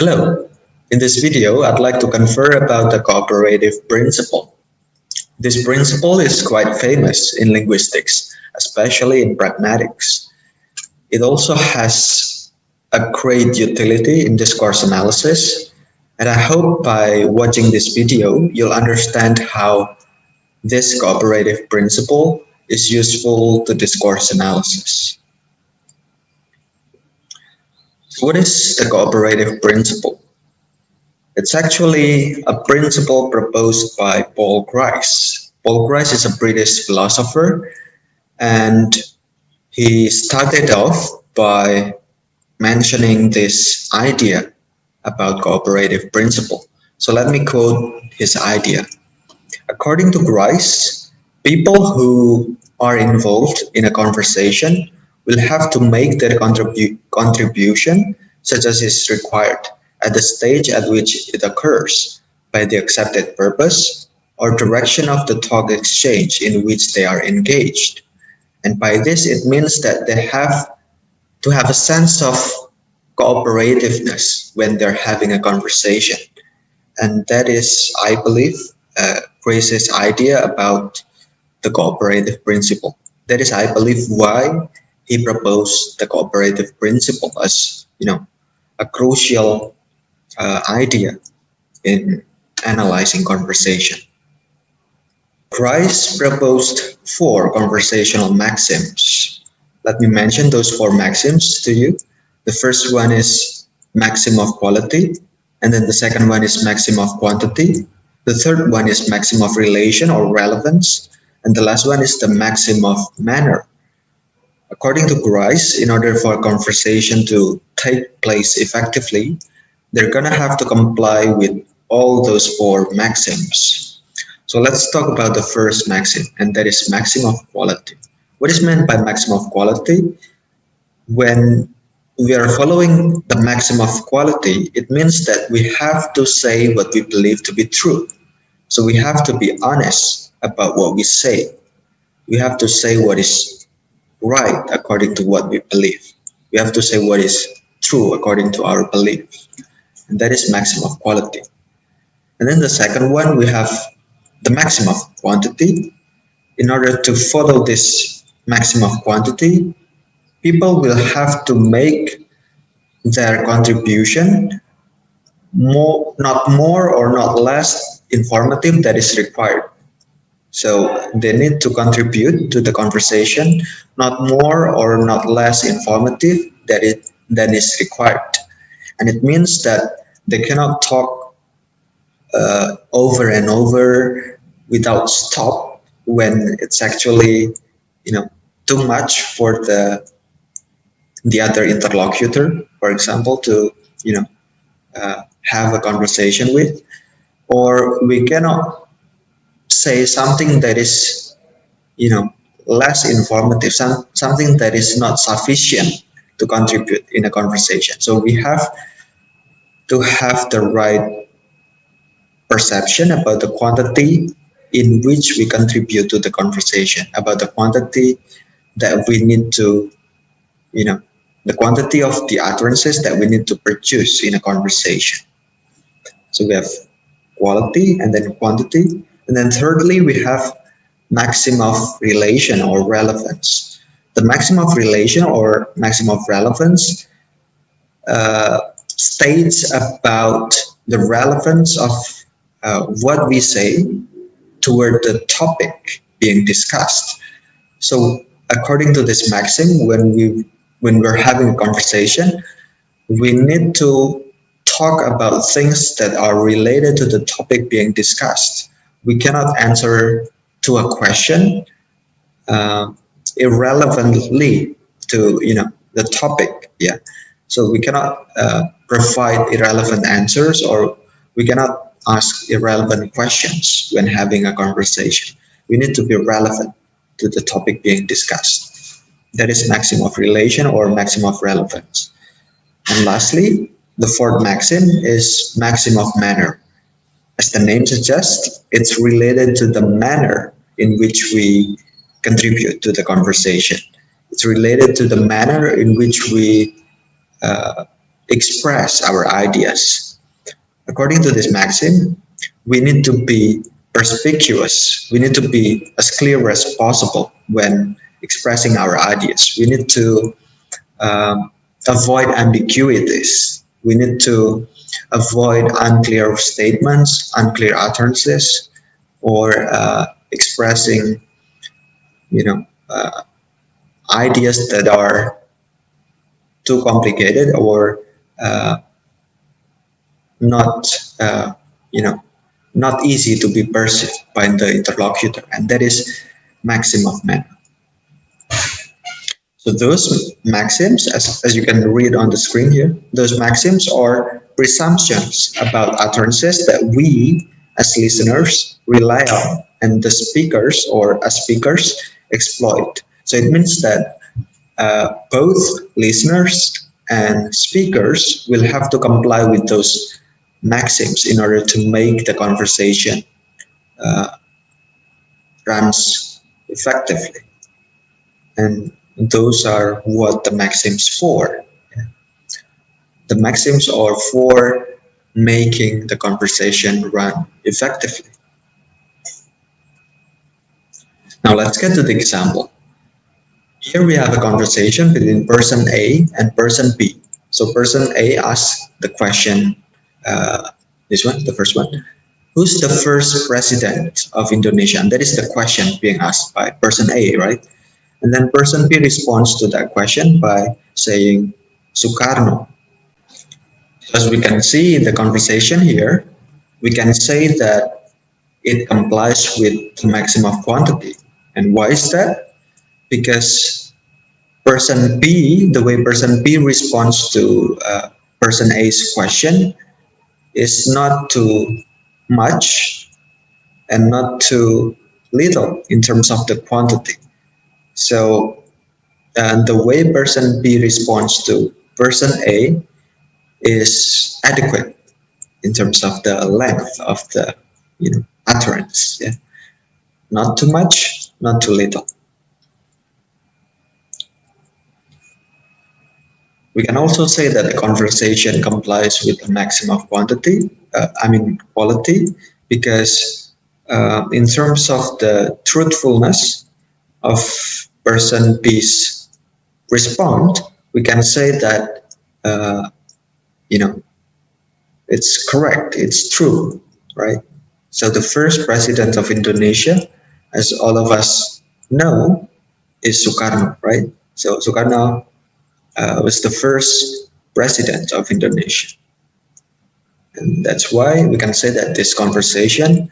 Hello. In this video, I'd like to confer about the cooperative principle. This principle is quite famous in linguistics, especially in pragmatics. It also has a great utility in discourse analysis, and I hope by watching this video, you'll understand how this cooperative principle is useful to discourse analysis. What is the cooperative principle? It's actually a principle proposed by Paul Grice. Paul Grice is a British philosopher, and he started off by mentioning this idea about cooperative principle. So let me quote his idea. According to Grice, people who are involved in a conversation will have to make their contribution such as is required at the stage at which it occurs by the accepted purpose or direction of the talk exchange in which they are engaged. And by this, it means that they have to have a sense of cooperativeness when they're having a conversation. And that is, I believe, Grace's idea about the cooperative principle. That is, I believe, why he proposed the cooperative principle as, a crucial idea in analyzing conversation. Grice proposed 4 conversational maxims. Let me mention those 4 maxims to you. The first one is maxim of quality, and then the second one is maxim of quantity. The third one is maxim of relation or relevance, and the last one is the maxim of manner. According to Grice, in order for a conversation to take place effectively, they're going to have to comply with all those 4 maxims. So let's talk about the first maxim, and that is maxim of quality. What is meant by maxim of quality? When we are following the maxim of quality, it means that we have to say what we believe to be true. So we have to be honest about what we say. We have to say what is right according to what we believe. We have to say what is true according to our belief. And that is maxim of quality. And then the second one, we have the maxim of quantity. In order to follow this maxim of quantity, people will have to make their contribution not more or not less informative than is required. So they need to contribute to the conversation not more or not less informative than is required. And it means that they cannot talk over and over without stop when it's actually too much for the other interlocutor, for example, to have a conversation with, or we cannot say something that is less informative, something that is not sufficient to contribute in a conversation. So we have to have the right perception about the quantity in which we contribute to the conversation, about the quantity that we need to, the quantity of the utterances that we need to produce in a conversation. So we have quality and then quantity. And then thirdly, we have maxim of relation or relevance. The maxim of relation or maxim of relevance states about the relevance of what we say toward the topic being discussed. So according to this maxim, when we're having a conversation, we need to talk about things that are related to the topic being discussed. We cannot answer to a question irrelevantly to the topic. Yeah, so we cannot provide irrelevant answers, or we cannot ask irrelevant questions when having a conversation. We need to be relevant to the topic being discussed. That is maxim of relation or maxim of relevance. And lastly, the fourth maxim is maxim of manner. As the name suggests, it's related to the manner in which we contribute to the conversation. It's related to the manner in which we express our ideas. According to this maxim, we need to be perspicuous. We need to be as clear as possible when expressing our ideas. We need to um, avoid ambiguities. We need to avoid unclear statements, unclear utterances, or expressing, you know, ideas that are too complicated or uh, not, you know, not easy to be perceived by the interlocutor, and that is maxim of manner. So those maxims, as you can read on the screen here, those maxims are presumptions about utterances that we as listeners rely on and the speakers or as speakers exploit. So it means that both listeners and speakers will have to comply with those maxims in order to make the conversation uh, runs effectively. And those are what the maxims for. The maxims are for making the conversation run effectively. Now let's get to the example. Here we have a conversation between person A and person B. So person A asks the question, this one, the first one, who's the first president of Indonesia? And that is the question being asked by person A, right? And then person B responds to that question by saying Sukarno. As we can see in the conversation here, we can say that it complies with the maximum of quantity. And why is that? Because person B, the way person B responds to person A's question is not too much and not too little in terms of the quantity. So the way person B responds to person A is adequate in terms of the length of the utterance. Yeah? Not too much, not too little. We can also say that the conversation complies with the maximum of quality, because in terms of the truthfulness of person B's response, we can say that it's correct, it's true, right? So the first president of Indonesia, as all of us know, is Sukarno, right? So Sukarno was the first president of Indonesia. And that's why we can say that this conversation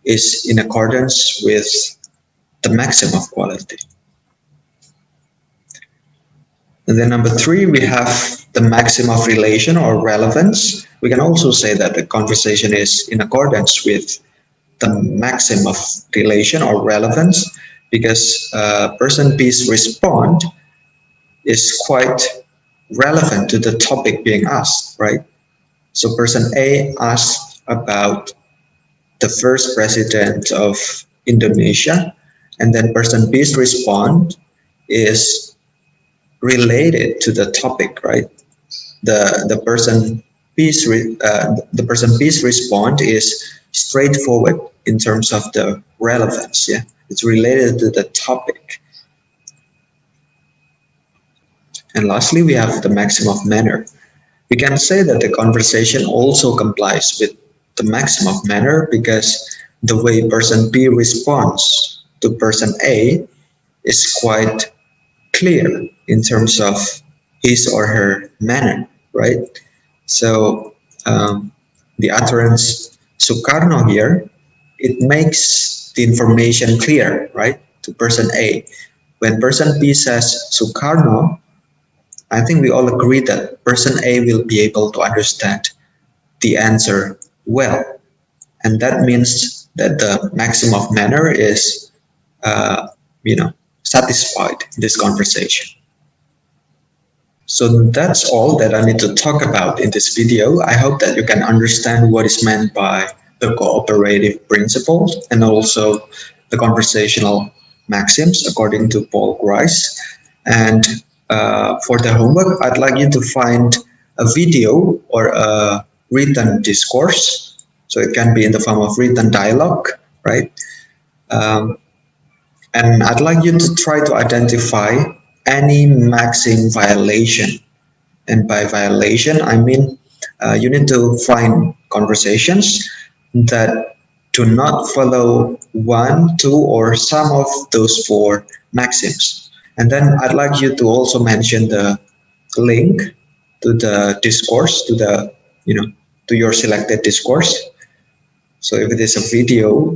is in accordance with the maximum of quality. And then number 3, we have the maximum of relation or relevance. We can also say that the conversation is in accordance with the maximum of relation or relevance, because person B's response is quite relevant to the topic being asked, right? So person A asked about the first president of Indonesia, and then person B's response is related to the topic, right? The person B's response is straightforward in terms of the relevance. Yeah, it's related to the topic. And lastly, we have the maximum of manner. We can say that the conversation also complies with the maximum of manner because the way person B responds to person A is quite clear in terms of his or her manner, right? So the utterance Sukarno here, it makes the information clear, right, to person A. When person B says Sukarno, I think we all agree that person A will be able to understand the answer well. And that means that the maximum of manner is, satisfied in this conversation. So that's all that I need to talk about in this video. I hope that you can understand what is meant by the cooperative principles and also the conversational maxims according to Paul Grice. And for the homework, I'd like you to find a video or a written discourse. So it can be in the form of written dialogue, right? Um, and I'd like you to try to identify any maxim violation. And by violation, I mean you need to find conversations that do not follow one, two, or some of those four maxims. And then I'd like you to also mention the link to the discourse, to the, to your selected discourse. So if it is a video,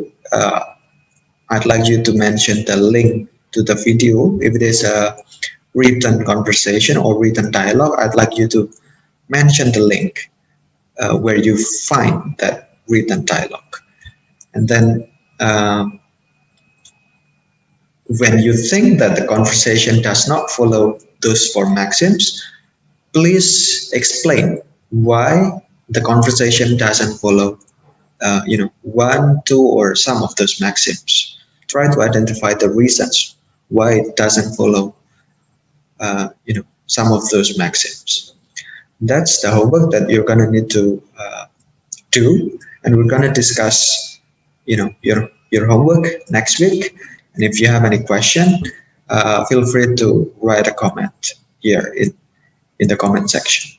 I'd like you to mention the link to the video. If it is a written conversation or written dialogue, I'd like you to mention the link where you find that written dialogue. And then when you think that the conversation does not follow those four maxims, please explain why the conversation doesn't follow one, two, or some of those maxims. Try to identify the reasons why it doesn't follow some of those maxims. That's the homework that you're going to need to do, and we're going to discuss your homework next week. And if you have any question, feel free to write a comment here in the comment section.